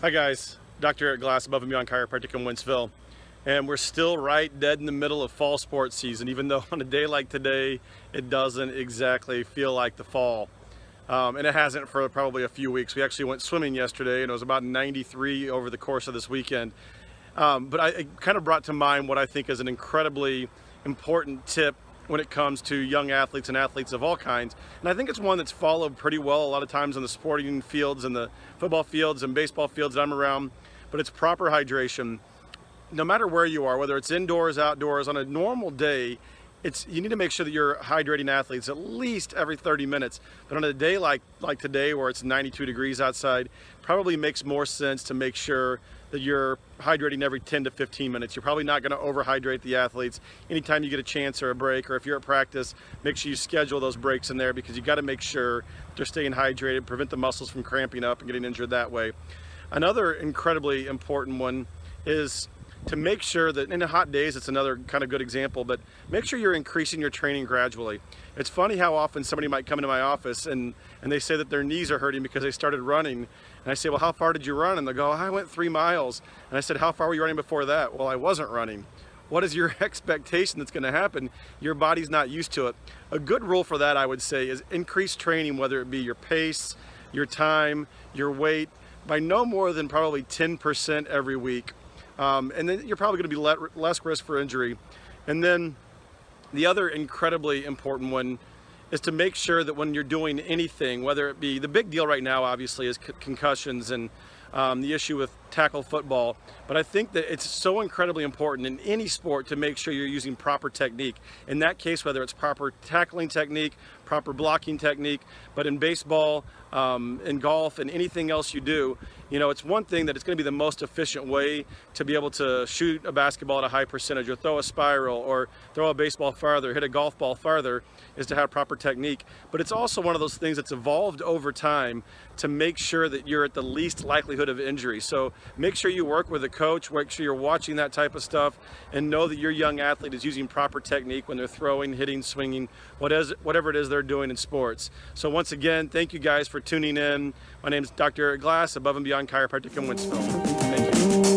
Hi guys, Dr. Eric Glass, Above and Beyond Chiropractic in Wentzville. And we're still right dead in the middle of fall sports season, even though on a day like today, it doesn't exactly feel like the fall. And it hasn't for probably a few weeks. We actually went swimming yesterday and it was about 93 over the course of this weekend. But it kind of brought to mind what I think is an incredibly important tip when it comes to young athletes and athletes of all kinds. And I think it's one that's followed pretty well a lot of times in the sporting fields and the football fields and baseball fields that I'm around, but it's proper hydration. No matter where you are, whether it's indoors, outdoors, on a normal day, you need to make sure that you're hydrating athletes at least every 30 minutes. But on a day like today where it's 92 degrees outside, probably makes more sense to make sure that you're hydrating every 10 to 15 minutes. You're probably not going to overhydrate the athletes. Anytime you get a chance or a break, or if you're at practice, make sure you schedule those breaks in there because you got to make sure they're staying hydrated, prevent the muscles from cramping up and getting injured that way. Another incredibly important one is to make sure that in the hot days, it's another kind of good example, but make sure you're increasing your training gradually. It's funny how often somebody might come into my office and they say that their knees are hurting because they started running. And I say, well, how far did you run? And they go, I went 3 miles. And I said, how far were you running before that? Well, I wasn't running. What is your expectation that's gonna happen? Your body's not used to it. A good rule for that, I would say, is increase training, whether it be your pace, your time, your weight, by no more than probably 10% every week. And then you're probably going to be less risk for injury. And then the other incredibly important one is to make sure that when you're doing anything, whether it be, the big deal right now obviously is concussions and the issue with tackle football, but I think that it's so incredibly important in any sport to make sure you're using proper technique. In that case, whether it's proper tackling technique, proper blocking technique, but in baseball, in golf, and anything else you do, you know, it's one thing that it's going to be the most efficient way to be able to shoot a basketball at a high percentage, or throw a spiral, or throw a baseball farther, hit a golf ball farther, is to have proper technique. But it's also one of those things that's evolved over time to make sure that you're at the least likelihood of injury. So make sure you work with a coach, make sure you're watching that type of stuff, and know that your young athlete is using proper technique when they're throwing, hitting, swinging, whatever it is they're doing in sports. So once again, thank you guys for tuning in. My name is Dr. Eric Glass, Above and Beyond Chiropractic in Wentzville. Thank you.